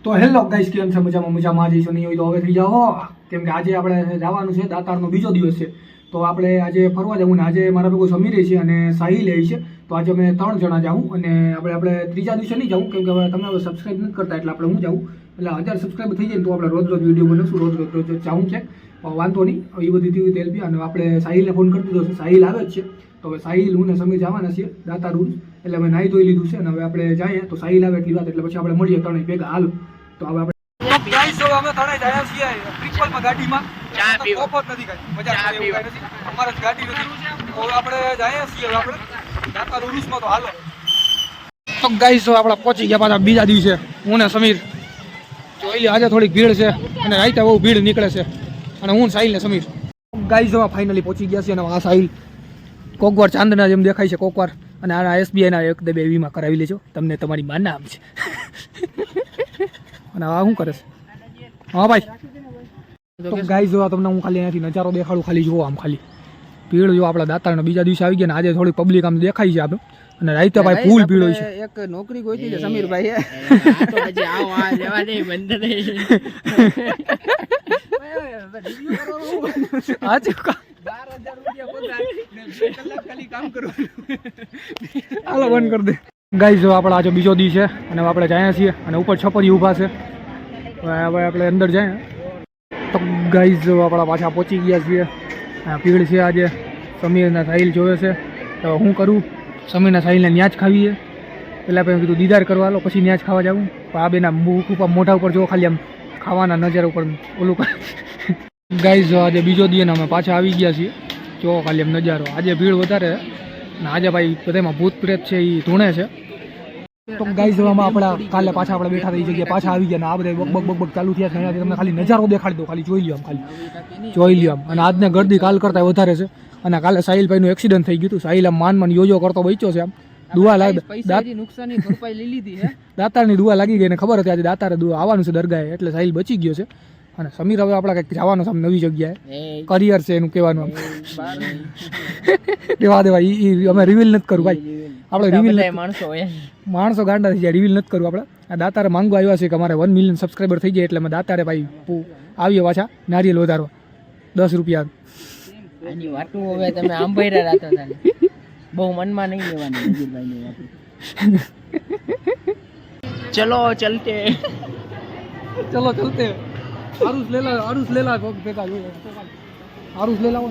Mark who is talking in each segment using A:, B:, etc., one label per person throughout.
A: તો hello guys, કેમ છે? મજામાં જઈશું નહીં હોય તો હવે થઈ જાઓ, કેમ કે આજે આપણે જવાનું છે. દાતારનો બીજો દિવસ છે તો આપણે આજે ફરવા જવું ને આજે મારા ભેગું સમીર છે અને સાહિલ છે. તો આજે અમે 3 જણા જાઉં અને આપણે ત્રીજા દિવસે નહીં જાઉં, કેમ કે હવે તમે સબસ્ક્રાઈબ નથી કરતા એટલે આપણે હું જાઉં એટલે 1000 સબસ્ક્રાઈબ થઈ જાય તો આપણે રોજ વિડીયો બનાવશું, રોજ જાઉં છે. વાંધો નહીં, એ બધી થયું તેલ પી. અને આપણે સાહિલને ફોન કરી દીધો છે, સાહિલ આવે જ છે. તો હવે સાહિલ, હું ને સમીર જવાના છીએ દાતાર રૂલ્સ, એટલે અમે નાહી ધોઈ લીધું છે અને હવે આપણે જઈએ તો સાહિલ આવે એટલી વાત, એટલે પછી આપણે મળીએ ત્રણેય ભેગા. હાલો તો હવે આપણે ગાઈસ અમે ત્રણેય જયા છીએ ટ્રિપલમાં ગાડીમાં. ચા પીવો કોફર નથી કાઈ, મજા આવે એવું કાઈ નથી, અમારે જ ગાડી નથી. તો આપણે જયા છીએ હવે આપણે દાતાર રૂલ્સમાં. તો હાલો તો ગાઈસ આપણે પહોંચી ગયા પાછા બીજા દિવસે. હું ને સમીર જોઈ આજે થોડીક ભીડ છે અને રાઈતે બહુ ભીડ નીકળે છે. અને હું સાહિલ ને સમીર ગાઈસ ફાઇનલી પહોંચી ગયા છીએ. અને આ સાહિલ કોકવાર ચાંદના જેમ દેખાય છે કોકવાર. અને આ SBI ના 1-2 વીમા કરાવી લેજો, તમને તમારી માના આમ છે. અને આ શું કરે છે? હા ભાઈ, તો ગાઈસ જો તમને હું ખાલી અહીંયાથી નજારો દેખાડું, ખાલી જુઓ આમ ખાલી ભીડ જો. આપણા દાતારના બીજા દિવસે આવી ગયા ને આજે થોડી પબ્લિક આમ દેખાય છે આપણે. અને રાઈતે ભાઈ ફૂલ ભીડ હોય છે.
B: એક નોકરી ગોતી છે સમીરભાઈ તો પછી આવો આ લેવા દે બંધ નહીં.
A: આ ચુકા
B: 12,000 રૂપિયા પગાર ને 2 કલાક ખાલી કામ કરવાનું.
A: હાલો બંધ કરી દે. ગાઈસ જો આપણે આજે બીજો દી છે અને આપણે જઈએ છીએ અને ઉપર છપરી ઊભા છે. હવે આપણે અંદર જઈએ. તો ગાઈસ જો આપણા પાછા પહોંચી ગયા છીએ. ભીડ છે આજે. સમીરના સાહિલ જોવે છે તો હું કરું, સમીરના સાહિલને ન્યાજ ખાવીએ. પહેલાં પછી કીધું દીદાર કરવા લો પછી ન્યાજ ખાવા જાવું. પણ આ બેના મુખ ઉપર મોઢા ઉપર જો ખાલી આમ ખાવાના નજર ઉપર ઓલું. ગાઈસ જો આજે બીજો દી ને અમે પાછા આવી ગયા છીએ. જો ખાલી આમ નજારો. આજે ભીડ વધારે ને આજે ભાઈ બધામાં ભૂત પ્રેત છે એ ધૂણે છે. તો ગાઈસ જોવામાં આપણા કાલે પાછા આપણે બેઠા થઈ જગ્યાએ પાછા આવી ગયા ને આ બધા બગ ચાલુ થયા છે. અહીંયાથી તમને ખાલી નજારો દેખાડી દો, ખાલી જોઈ લ્યો આમ, ખાલી જોઈ લ્યો આમ. અને આજને ગરદી કાલ કરતાં વધારે છે. અને કાલે સાહિલભાઈનું એક્સિડન્ટ થઈ ગયું હતું. સાહિલ આમ માન યોજો કરતો બચ્યો છે. આમ દુઆ લાગી,
B: નુકસાની ભરપાઈ લઈ લીધી હે.
A: દાતારની દુઆ લાગી ગઈ ને ખબર હતી આજે દાતારે દુઆ આવવાનું છે દરગાહે, એટલે સાહિલ બચી ગયો છે. અને સમીર હવે આપણે કંઈક જવાનું છે નવી જગ્યાએ, કરિયર છે એનું કહેવાનું. દેવા દેવા અમે રિવીલ નથી કરવું ભાઈ. આપણે રિવીલ માણસો ગાંડા થઈ જાય, રિવીલ નથી કરવું આપણે. આ દાતારે માંગવા આવ્યા છે કે અમારે 1 મિલિયન સબસ્ક્રાઈબર થઈ જાય એટલે અમે દાતારે ભાઈ આવીએ પાછા નારિયેલ વધારવા 10 રૂપિયા.
B: આની વાતું હવે તમે આમ ભર્યા રાતો તાને બહુ મનમાં નહીં લેવાની નજીરભાઈની વાત. ચલો ચલતે,
A: ચલો ચલતે. આરુષ લેલા ભેગા આરુષ લેલા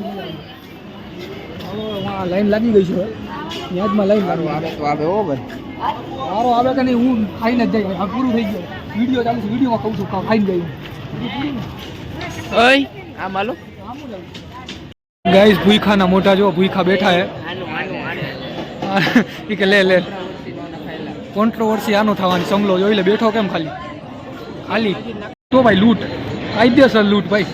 A: લાઈન લાગી ગઈ છે. યાદમાં લાઈન
B: આવે તો આવે હો ભાઈ,
A: સારો આવે કે નહીં હું ખાઈને જ જાય. પૂરું થઈ ગયું, વિડીયો ચાલુ છે, વિડીયોમાં કહું છું ખાઈને ગયું.
B: ઓય આમ હાલો
A: ગાઈસ ભૂખાના મોટા જો ભૂખા બેઠા હે. એ કે લે કોન્ટ્રોવર્સી આનો થવાની સમલો જોઈ લે. બેઠો કેમ ખાલી તો ભાઈ લૂંટ, કાયદેસર લૂંટ ભાઈ.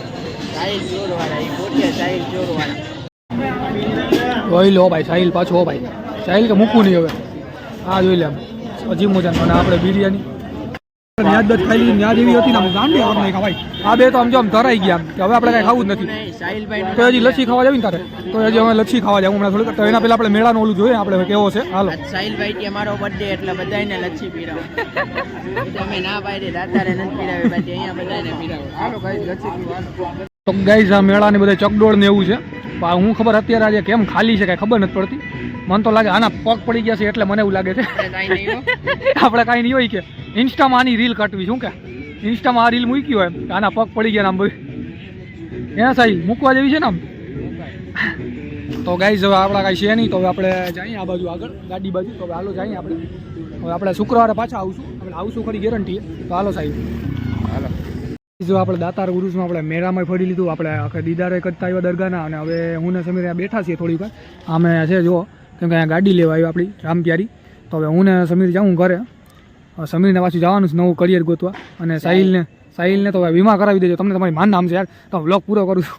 A: જોઈ લો ભાઈ સાહિલ પાછો. હો ભાઈ સાહિલ કે મૂકવું નહીં હવે. હા જોઈ લે આમ હજી મજા. અને આપણે બિરયાની ન્યાજ જ ખાઈ લીધી. ન્યાજ એવી હતી ને ગાંડી આમ નહીં ખાવાય. આ બે તો આમ જો આમ ધરાઈ ગયા કે હવે આપણે કાંઈ ખાવું જ નથી. તો હજી લચ્છી ખાવા જાવી ને તારે તો હજી અમે લચ્છી ખાવા જાવ હમણાં થોડીક. તો એના પહેલાં આપણે મેળાનું ઓલું જોઈએ આપણે કેવો છે. હાલો
B: સાહિલભાઈ કે મારો બર્થડે એટલે બધાને લચ્છી પીરાવો. તમે ના પાડી દાતારે નથી પીરાવે બાકી અહીંયા બધાને પીરાવો. હાલો ગાઈસ લચ્છી પીવા.
A: તો ગાઈસ આ મેળાની બધા ચકડોળ ને એવું છે. હું ખબર અત્યારે આજે કેમ ખાલી છે કાંઈ ખબર નથી પડતી. મને તો લાગે આના પગ પડી ગયા છે એટલે મને એવું લાગે છે. આપણે કાંઈ નહીં હોય કે ઇન્સ્ટામાં આની રીલ કાઢવી. શું કે ઇન્સ્ટામાં આ રીલ મૂકી હોય આના પગ પડી ગયા આમ બધું એના સાહિલ મૂકવા જેવી છે ને આમ. તો ગાઈસ હવે આપણા કાંઈ છે નહીં તો હવે આપણે જઈએ આ બાજુ આગળ ગાડી બાજુ. તો હવે હાલો જઈએ આપણે. હવે આપણે શુક્રવારે પાછા આવશું ખરી ગેરંટી. તો હાલો સાહેબ હાલો. જો આપણે દાતાર ઉરુસમાં આપણે મેળામાં ફરી લીધું. આપણે આખે દીદારે કરતા આવ્યા દરગાહના. અને હવે હું ને સમીર અહીંયા બેઠા છીએ થોડીક વાર. અમે છે જો કેમ કે અહીંયા ગાડી લેવા આવ્યા આપણી રામપ્યારી. તો હવે હું ને સમીર જાઉં ઘરે. સમીરને પાછું જવાનું છે નવું કરિયર ગોતવા. અને સાહિલને તો વીમા કરાવી દેજો. તમને તમારી માન નામ છે યાર. તો વ્લોગ પૂરો કરું છું.